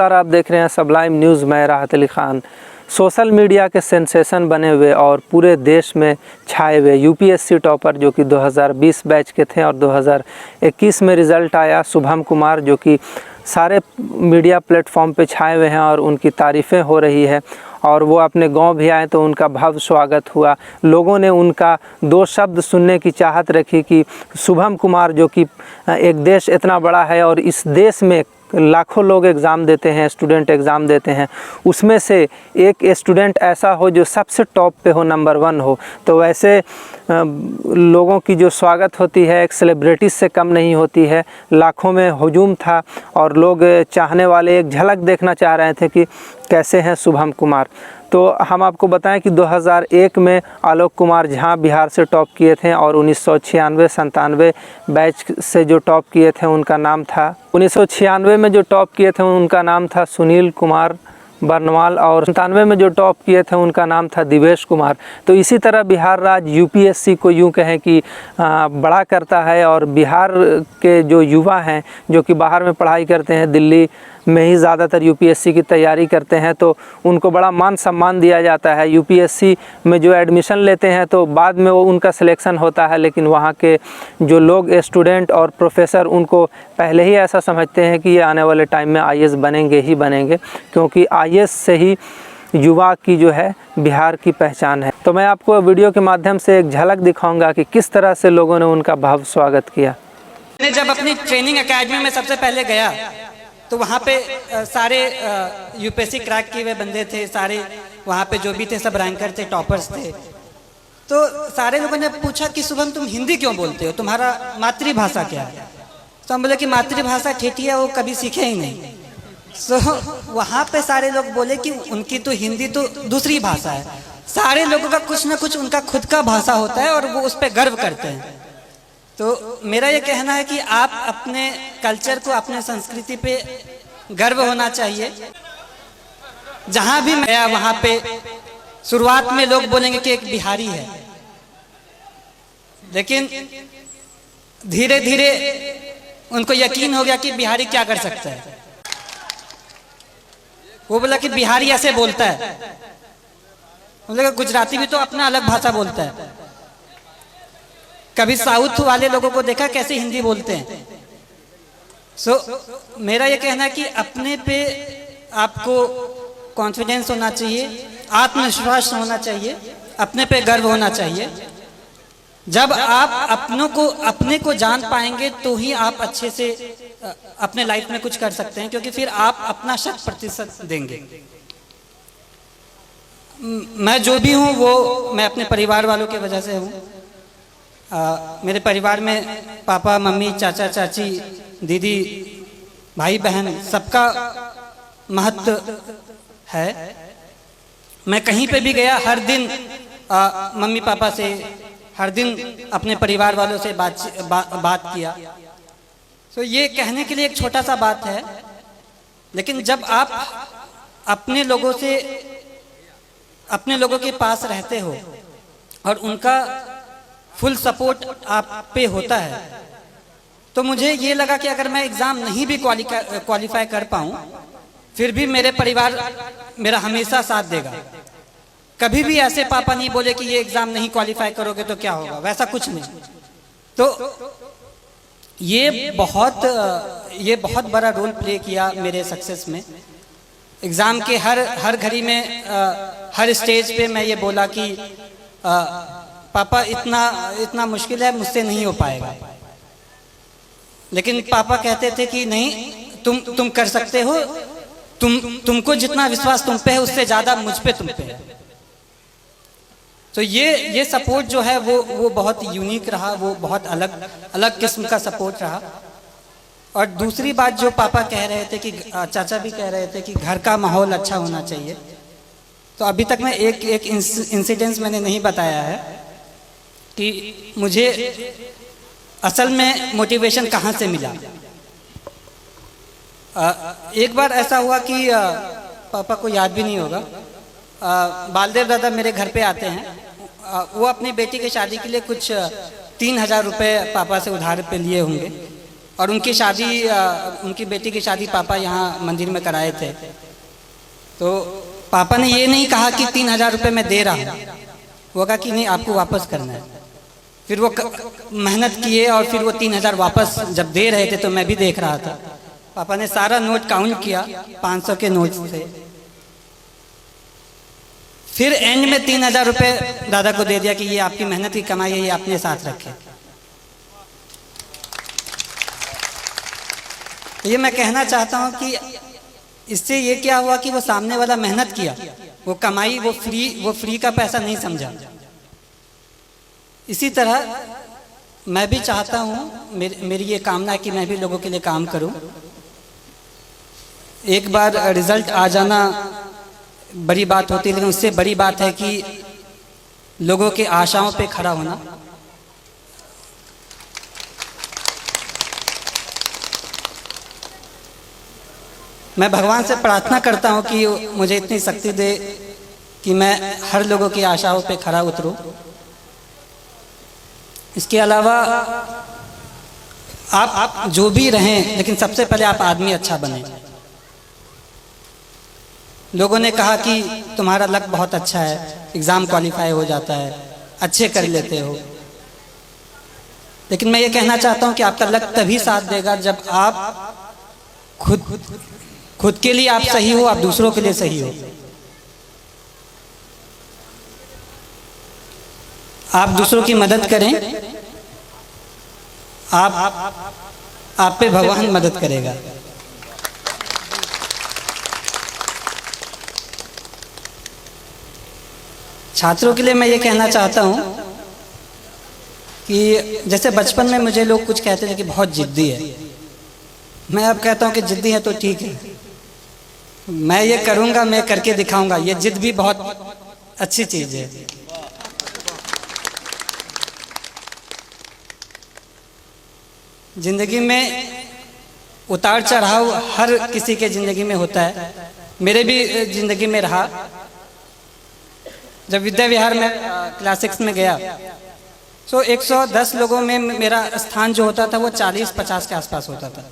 नमस्कार, आप देख रहे हैं सबलाइम न्यूज़। मैं राहत अली ख़ान। सोशल मीडिया के सेंसेशन बने हुए और पूरे देश में छाए हुए यूपीएससी टॉपर जो कि 2020 बैच के थे और 2021 में रिज़ल्ट आया, शुभम कुमार, जो कि सारे मीडिया प्लेटफॉर्म पे छाए हुए हैं और उनकी तारीफ़ें हो रही है। और वो अपने गांव भी आए तो उनका भव्य स्वागत हुआ। लोगों ने उनका दो शब्द सुनने की चाहत रखी कि शुभम कुमार, जो कि एक देश इतना बड़ा है और इस देश में लाखों लोग एग्ज़ाम देते हैं, स्टूडेंट एग्ज़ाम देते हैं, उसमें से एक स्टूडेंट ऐसा हो जो सबसे टॉप पे हो, नंबर 1 हो। तो वैसे लोगों की जो स्वागत होती है एक सेलिब्रिटीज़ से कम नहीं होती है। लाखों में हुजूम था और लोग चाहने वाले एक झलक देखना चाह रहे थे कि कैसे हैं शुभम कुमार। तो हम आपको बताएं कि 2001 में आलोक कुमार झा बिहार से टॉप किए थे और 1996-97 बैच से जो टॉप किए थे उनका नाम था 1996 में जो टॉप किए थे उनका नाम था सुनील कुमार बर्नवाल और 97 में जो टॉप किए थे उनका नाम था दिवेश कुमार। तो इसी तरह बिहार राज्य यूपीएससी को यूं कहें कि बड़ा करता है और बिहार के जो युवा हैं जो कि बाहर में पढ़ाई करते हैं, दिल्ली में ही ज़्यादातर यूपीएससी की तैयारी करते हैं, तो उनको बड़ा मान सम्मान दिया जाता है। यूपीएससी में जो एडमिशन लेते हैं तो बाद में वो उनका सिलेक्शन होता है, लेकिन वहाँ के जो लोग स्टूडेंट और प्रोफेसर उनको पहले ही ऐसा समझते हैं कि ये आने वाले टाइम में आईएएस बनेंगे ही बनेंगे, क्योंकि आईएएस से ही युवा की जो है बिहार की पहचान है। तो मैं आपको वीडियो के माध्यम से एक झलक दिखाऊंगा कि किस तरह से लोगों ने उनका भव्य स्वागत किया। मैंने जब अपनी ट्रेनिंग एकेडमी में सबसे पहले गया तो वहाँ पे सारे यूपीएससी क्रैक किए हुए बंदे थे, सारे वहाँ पे जो भी थे सब रैंकर थे, टॉपर्स थे। तो सारे लोगों ने पूछा कि शुभम तुम हिंदी क्यों बोलते हो, तुम्हारा मातृभाषा क्या है? तो हम बोले कि मातृभाषा ठेठी है, वो कभी सीखे ही नहीं। तो वहाँ पे सारे लोग बोले कि उनकी तो हिंदी तो दूसरी भाषा है। सारे लोगों का कुछ ना कुछ उनका खुद का भाषा होता है और वो उस पर गर्व करते हैं। तो मेरा ये कहना है कि आप अपने कल्चर को, अपने संस्कृति पे गर्व होना चाहिए। जहां भी मैं गया वहां पे शुरुआत में लोग बोलेंगे कि एक बिहारी है, लेकिन धीरे धीरे उनको यकीन हो गया कि बिहारी क्या कर सकता है। वो बोला कि बिहारी ऐसे बोलता है। बोला गुजराती भी तो अपना अलग भाषा बोलता है। कभी साउथ वाले लोगों को देखा कैसे हिंदी बोलते हैं। मेरा ये कहना है कि अपने पे आपको कॉन्फिडेंस होना चाहिए, आत्मविश्वास होना चाहिए, अपने पे गर्व होना चाहिए। जब आप अपने को जान पाएंगे तो ही आप अच्छे से अपने लाइफ में कुछ कर सकते हैं, क्योंकि फिर आप अपना 100% देंगे। मैं जो भी हूँ वो मैं अपने परिवार वालों की वजह से हूँ। मेरे परिवार में पापा, मम्मी, चाचा, चाची, दीदी, भाई, बहन, सबका महत्व है। मैं कहीं पे भी गया हर दिन मम्मी पापा से, हर दिन अपने परिवार वालों से बात किया। तो ये कहने के लिए एक छोटा सा बात है, लेकिन जब आप अपने लोगों के पास रहते हो और उनका फुल सपोर्ट आप पे होता है, तो मुझे ये लगा कि अगर मैं एग्ज़ाम नहीं भी क्वालिफाई कर पाऊँ, फिर भी मेरे परिवार मेरा हमेशा साथ देगा। कभी भी ऐसे पापा नहीं बोले कि ये एग्ज़ाम नहीं क्वालिफाई करोगे तो क्या होगा, वैसा कुछ नहीं। तो ये बहुत बड़ा रोल प्ले किया मेरे सक्सेस में। एग्ज़ाम के हर घड़ी में, हर स्टेज पे मैं ये बोला कि पापा इतना मुश्किल है, मुझसे नहीं हो पाएगा। लेकिन पापा कहते थे कि नहीं, तुम कर सकते हो, तुमको जितना विश्वास तुम पे है उससे ज़्यादा मुझ पे तुम पे है। तो ये सपोर्ट जो है वो बहुत यूनिक रहा, वो बहुत अलग किस्म का सपोर्ट रहा। और दूसरी बात जो पापा कह रहे थे कि चाचा भी कह रहे थे कि घर का माहौल अच्छा होना चाहिए। तो अभी तक मैं एक इंसिडेंस मैंने नहीं बताया है कि मुझे असल में मोटिवेशन कहाँ से मिला। एक बार ऐसा हुआ कि पापा को याद भी नहीं होगा, बालदेव दादा मेरे घर पे आते हैं। वो अपनी बेटी की शादी के लिए कुछ 3000 रुपये पापा से उधार पे लिए होंगे और उनकी शादी उनकी बेटी की शादी पापा यहाँ मंदिर में कराए थे। तो पापा ने ये नहीं कहा कि 3,000 रुपये मैं दे रहा हूँ, वो कहा कि नहीं आपको वापस करना है। फिर वो मेहनत किए और फिर वो 3,000 वापस जब दे रहे थे तो मैं भी देख रहा था। पापा ने सारा नोट काउंट किया, 500 के नोट थे। फिर एंड में 3,000 रुपये दादा को दे दिया कि ये आपकी मेहनत की कमाई है, ये अपने साथ रखे। ये मैं कहना चाहता हूँ कि इससे ये क्या हुआ कि वो सामने वाला मेहनत किया, वो कमाई, वो फ्री का पैसा नहीं समझा। इसी तरह मैं भी चाहता हूँ, मेरी ये कामना है कि मैं भी लोगों के लिए काम करूँ। एक बार रिजल्ट आ जाना बड़ी बात होती है, लेकिन उससे बड़ी बात है कि लोगों के आशाओं पे खड़ा होना। मैं भगवान से प्रार्थना करता हूँ कि मुझे इतनी शक्ति दे कि मैं हर लोगों की आशाओं पे खड़ा उतरूँ। इसके अलावा आप जो भी रहें, लेकिन सबसे पहले आप आदमी अच्छा बने। लोगों ने कहा कि तुम्हारा लक बहुत अच्छा है, एग्ज़ाम क्वालिफाई हो जाता है, अच्छे कर लेते हो। लेकिन मैं ये कहना चाहता हूँ कि आपका लक तभी साथ देगा जब आप खुद के लिए आप सही हो, आप दूसरों के लिए सही हो। आप दूसरों की मदद करें, आप पे भगवान मदद करेगा। छात्रों के लिए मैं ये कहना चाहता हूँ कि जैसे बचपन में मुझे लोग कुछ कहते थे कि बहुत जिद्दी है, मैं अब कहता हूँ कि जिद्दी है तो ठीक है, मैं ये करूँगा, मैं करके दिखाऊंगा। ये जिद भी बहुत अच्छी चीज़ है। जिंदगी में उतार चढ़ाव हर किसी के जिंदगी में होता है, मेरे भी जिंदगी में रहा। जब विद्या विहार में क्लास 6 में गया तो 110 लोगों में मेरा स्थान जो होता था वो 40-50 के आसपास होता था।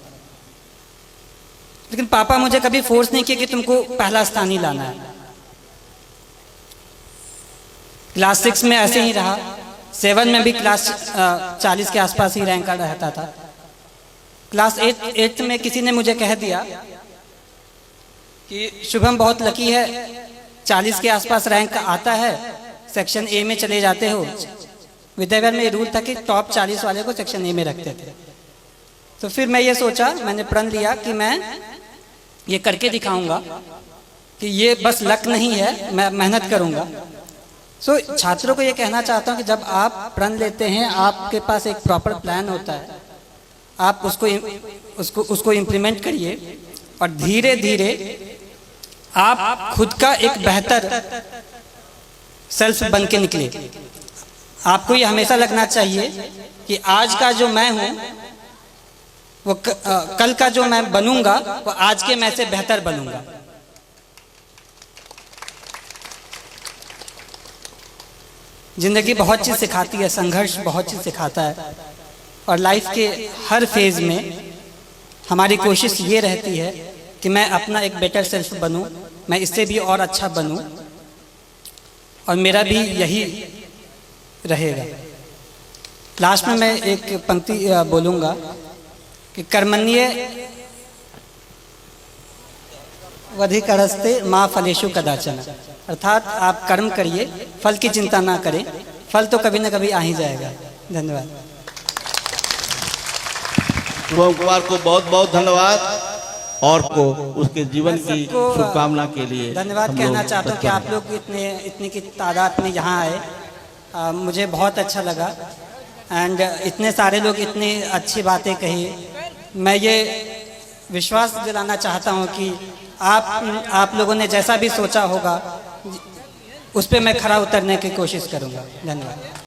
लेकिन पापा मुझे कभी फोर्स नहीं किया कि तुमको पहला स्थान ही लाना है। क्लास 6 में ऐसे ही रहा, 7 में भी क्लास 40 के आसपास ही रैंक रहता था। क्लास 8 में किसी ने मुझे कह दिया कि शुभम बहुत लकी है, 40 के आसपास रैंक आता है, सेक्शन ए में चले जाते हो। विद्याविहार में ये रूल था कि टॉप 40 वाले को सेक्शन ए में रखते थे। तो फिर मैं ये सोचा, मैंने प्रण लिया कि मैं ये करके दिखाऊंगा कि ये बस लक नहीं है, मैं मेहनत करूंगा। सो छात्रों को ये कहना चाहता हूँ कि जब आप प्रण लेते हैं, आपके पास एक प्रॉपर प्लान होता है, आप उसको इम्प्लीमेंट करिए और धीरे धीरे आप खुद का एक बेहतर सेल्फ बन के निकले। आपको ये हमेशा लगना चाहिए कि आज का जो मैं हूँ वो कल का जो मैं बनूंगा वो आज के मैं से बेहतर बनूंगा। जिंदगी बहुत चीज़ सिखाती है, संघर्ष बहुत चीज़ सिखाता है, और लाइफ के हर फेज में हमारी कोशिश ये रहती है कि मैं अपना एक बेटर सेल्फ बनूं, मैं इससे भी और अच्छा बनूं, और मेरा भी यही रहेगा। लास्ट में मैं एक पंक्ति बोलूँगा कि कर्मण्ये वधिकरस्ते माँ फलेषु कदाचन, अर्थात आप कर्म करिए, फल की चिंता ना करें, फल तो कभी ना कभी आ ही जाएगा। धन्यवाद। शुभम कुमार को बहुत बहुत धन्यवाद और को उसके जीवन की शुभकामना के लिए धन्यवाद कहना चाहता हूँ कि आप लोग इतनी की तादाद में यहाँ आए, मुझे बहुत अच्छा लगा। एंड इतने सारे लोग इतनी अच्छी बातें कही। मैं ये विश्वास दिलाना चाहता हूँ कि आप लोगों ने जैसा भी सोचा होगा उस पर मैं खरा उतरने की कोशिश करूँगा। धन्यवाद।